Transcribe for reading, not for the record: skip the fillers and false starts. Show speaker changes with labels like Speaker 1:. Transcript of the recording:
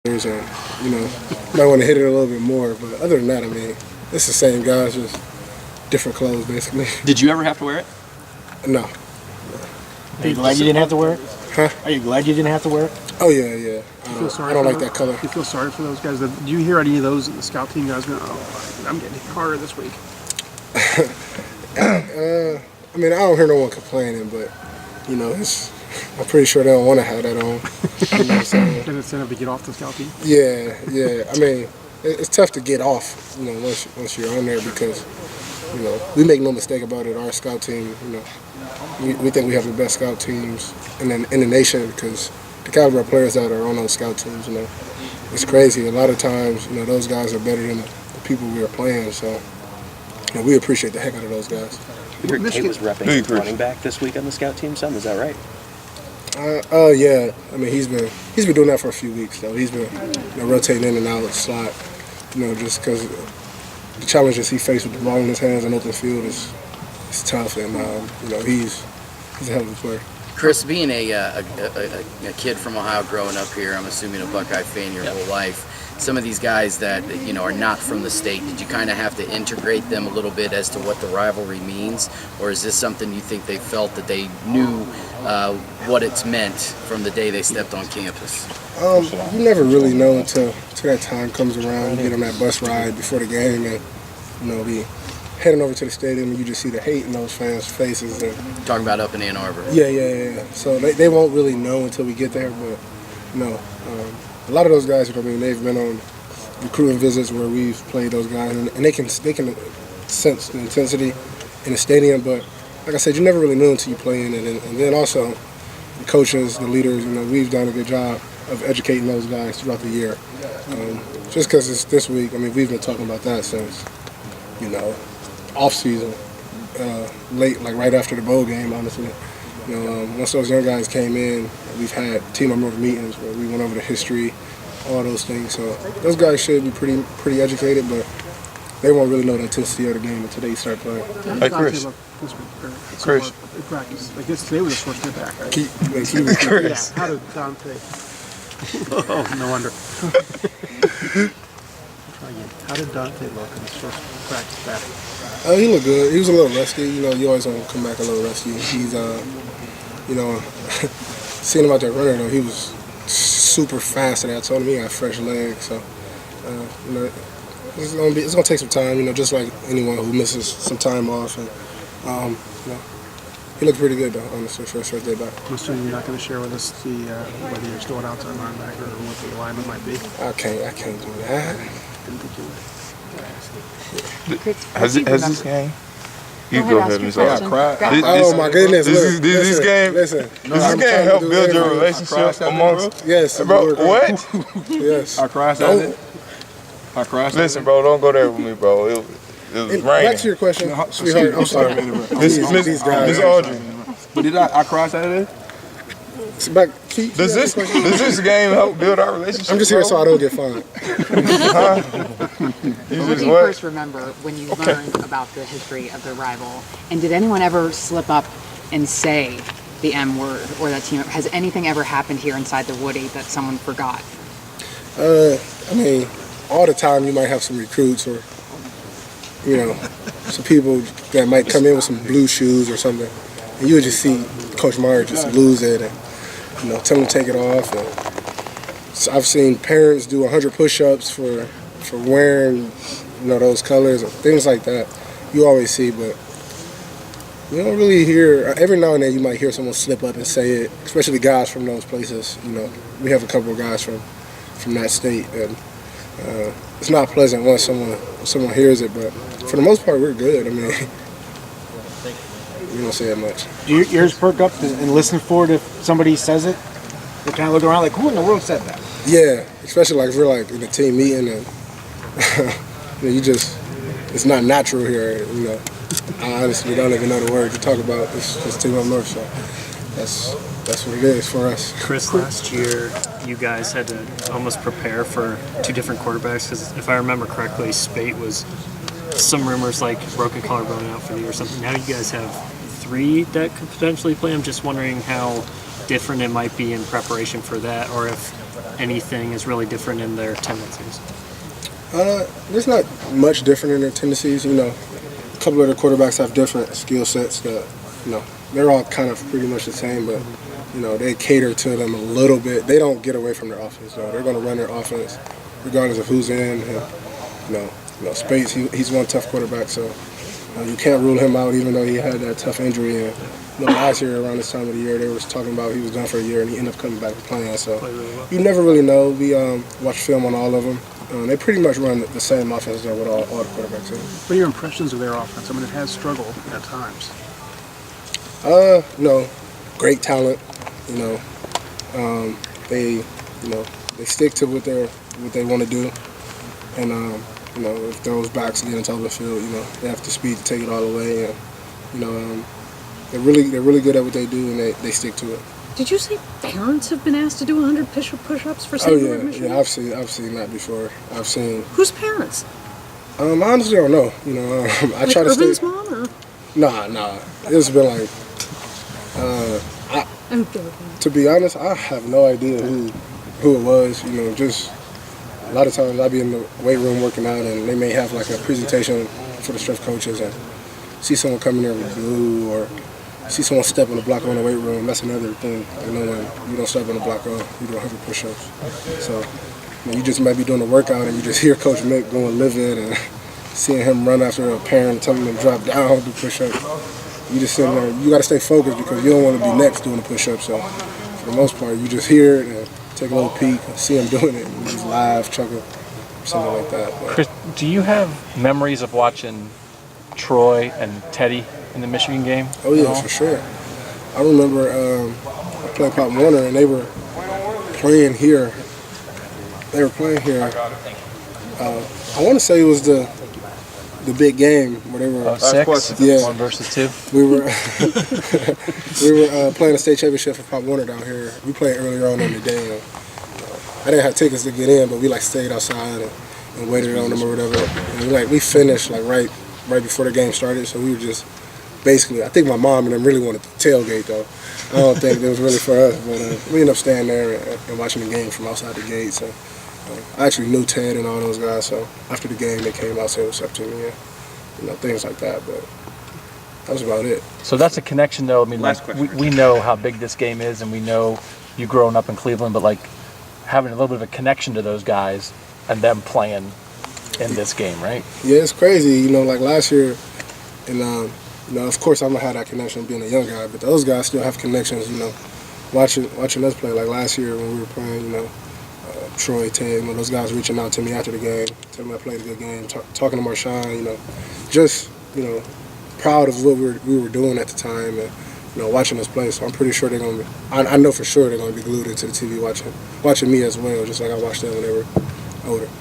Speaker 1: and, you know, might want to hit it a little bit more. But other than that, I mean, it's the same guys, just different clothes, basically.
Speaker 2: Did you ever have to wear it?
Speaker 1: No.
Speaker 3: Are you glad you didn't have to wear it?
Speaker 1: Huh?
Speaker 3: Are you glad you didn't have to wear it?
Speaker 1: Oh, yeah. I don't like that color.
Speaker 4: Do you feel sorry for those guys? Do you hear any of those the scout team guys going, oh, I'm getting harder this week?
Speaker 1: I mean, I don't hear no one complaining, but, you know, I'm pretty sure they don't want to have that on. You know, so,
Speaker 4: An incentive to get off the scout team?
Speaker 1: yeah. I mean, it's tough to get off, you know, once you're on there because, you know, we make no mistake about it. Our scout team, you know, we think we have the best scout teams in the nation because the caliber of players that are on those scout teams, you know, it's crazy. A lot of times, you know, those guys are better than the people we are playing. So, you know, we appreciate the heck out of those guys.
Speaker 2: We heard Kate was repping running back this week on the scout team. Son, is that right?
Speaker 1: Yeah. I mean, he's been doing that for a few weeks though. He's been, you know, rotating in and out of the slot, you know, just because the challenges he faced with the ball in his hands and open field is tough, and you know, he's a hell of a player.
Speaker 5: Chris, being a kid from Ohio growing up here, I'm assuming a Buckeye fan your whole life. Some of these guys that, you know, are not from the state, did you kind of have to integrate them a little bit as to what the rivalry means, or is this something you think they felt that they knew what it's meant from the day they stepped on campus?
Speaker 1: You never really know until that time comes around. You get on that bus ride before the game, and you know, be heading over to the stadium, and you just see the hate in those fans' faces. And,
Speaker 5: talking about up in Ann Arbor.
Speaker 1: Yeah. So they won't really know until we get there, but you know, a lot of those guys, I mean, they've been on recruiting visits where we've played those guys, and they can sense the intensity in the stadium. But like I said, you never really know until you play in it, and then also the coaches, the leaders. You know, we've done a good job of educating those guys throughout the year. Just because it's this week, I mean, we've been talking about that since, you know, off season, late, like right after the bowl game, honestly. You know, once those young guys came in, we've had team member meetings where we went over the history, all those things. So those guys should be pretty educated, but they won't really know the intensity of the game until they start playing.
Speaker 4: Hey, Chris. Chris. Practice. I guess today was his first day back, right?
Speaker 2: Chris.
Speaker 4: Yeah. How did Dante? Oh, no wonder. How did Dante look in his first practice back?
Speaker 1: He looked good. He was a little rusty. You know, you always want to come back a little rusty. He's, you know, seeing him out there running though, he was super fast today. I told him he had fresh legs, so you know, it's gonna take some time. You know, just like anyone who misses some time off, and you know, he looked pretty good though, honestly, for his first day back.
Speaker 4: I'm assuming you're not going to share with us whether you're still an outside linebacker or what the alignment might be.
Speaker 1: I can't do that.
Speaker 4: Didn't think you would.
Speaker 6: Has this game? You go ahead and say.
Speaker 1: Oh my goodness!
Speaker 6: This game.
Speaker 1: Listen.
Speaker 6: Does this game help build your relationship amongst?
Speaker 1: Yes,
Speaker 6: bro. What?
Speaker 1: Yes.
Speaker 7: I crashed at it. I crashed.
Speaker 6: Listen, bro. Don't go there with me, bro. It was raining.
Speaker 1: Back to your question, sweetheart. I'm sorry.
Speaker 6: Miss Audrey.
Speaker 7: But did I crash at it?
Speaker 6: Does this game help build our relationship?
Speaker 1: I'm just here so I don't get fined.
Speaker 8: When do you first remember when you learned about the history of the rival? And did anyone ever slip up and say the M word or that team? Has anything ever happened here inside the Woody that someone forgot?
Speaker 1: I mean, all the time you might have some recruits or, you know, some people that might come in with some blue shoes or something, and you would just see Coach Meyer just lose it and, you know, tell them to take it off. And so I've seen parents do 100 push-ups for wearing, you know, those colors and things like that. You always see, but you don't really hear. Every now and then you might hear someone slip up and say it, especially guys from those places. You know, we have a couple of guys from that state, and it's not pleasant once someone hears it. But for the most part, we're good. I mean, we don't say it much.
Speaker 3: Do your ears perk up and listen for it if somebody says it? They kind of look around like, who in the world said that?
Speaker 1: Yeah, especially like if we're like in a team meeting and you know, it's not natural here. You know, I honestly don't even know the word to talk about. It's team up north, so that's what it is for us.
Speaker 9: Chris, last year you guys had to almost prepare for two different quarterbacks because if I remember correctly, Spate was some rumors like broken collarbone out for you or something. Now you guys have three that could potentially play. I'm just wondering how different it might be in preparation for that, or if anything is really different in their tendencies?
Speaker 1: There's not much different in their tendencies. You know, a couple of the quarterbacks have different skill sets that, you know, they're all kind of pretty much the same, but, you know, they cater to them a little bit. They don't get away from their offense, though. They're going to run their offense regardless of who's in. And, you know, Spates, he's one tough quarterback, so you can't rule him out even though he had that tough injury. And, you know, last year around this time of the year, they were talking about he was done for a year and he ended up coming back and playing. So you never really know. We watch film on all of them. They pretty much run the same offense though with all the quarterbacks.
Speaker 4: What are your impressions of their offense? I mean, it has struggled at times.
Speaker 1: You know, great talent. You know, they stick to what they want to do, and you know, if those backs get into the field, you know, they have the speed to take it all the way, and you know, they're really good at what they do, and they stick to it.
Speaker 10: Did you say parents have been asked to do 100 push-ups for St. Louis, Michigan?
Speaker 1: Yeah, I've seen that before. I've seen.
Speaker 10: Whose parents?
Speaker 1: I honestly don't know. You know, I
Speaker 10: like
Speaker 1: try to
Speaker 10: Urban's
Speaker 1: stay.
Speaker 10: mom, or?
Speaker 1: Nah. It's been like. To be honest, I have no idea who it was. You know, just a lot of times I'd be in the weight room working out, and they may have like a presentation for the strength coaches, and see someone come in there with glue, or see someone step on the block on the weight room. That's another thing. You know, when you don't step on the block, you don't have your push-ups. So you know, you just might be doing a workout, and you just hear Coach Mick going livid, and seeing him run after a parent, telling him to drop down, do push-ups. You just sit there. You got to stay focused because you don't want to be next doing the push-up. So for the most part, you just hear it and take a little peek, see him doing it, and you just laugh, chuckle, something like that. But
Speaker 11: Chris, do you have memories of watching Troy and Teddy in the Michigan game?
Speaker 1: Oh yeah, for sure. I remember I played Pop Warner, and they were playing here. I want to say it was the big game where they were
Speaker 11: 6,
Speaker 1: yeah,
Speaker 11: 1 versus 2.
Speaker 1: We were playing a state championship for Pop Warner down here. We played earlier on in the day. And, I didn't have tickets to get in, but we like stayed outside and waited on them or whatever. And we finished like right before the game started. So we were just basically. I think my mom and them really wanted to tailgate though. I don't think it was really for us, but we ended up staying there and watching the game from outside the gate. So. I actually knew Ted and all those guys, so after the game they came out, said what's up to me, and you know, things like that. But that was about it.
Speaker 11: So that's a connection, though. I mean, we know how big this game is, and we know you growing up in Cleveland, but like having a little bit of a connection to those guys and them playing in this game, right? Yeah,
Speaker 1: it's crazy. You know, like last year, and you know, of course I'm gonna have that connection being a young guy, but those guys still have connections. You know, watching us play. Like last year when we were playing, you know. Troy, Ted, you know, those guys reaching out to me after the game, telling me I played a good game, talking to Marshawn, you know, just, you know, proud of what we were doing at the time and, you know, watching us play. So I'm pretty sure they're going to be, I know for sure they're going to be glued into the TV watching me as well, just like I watched them when they were older.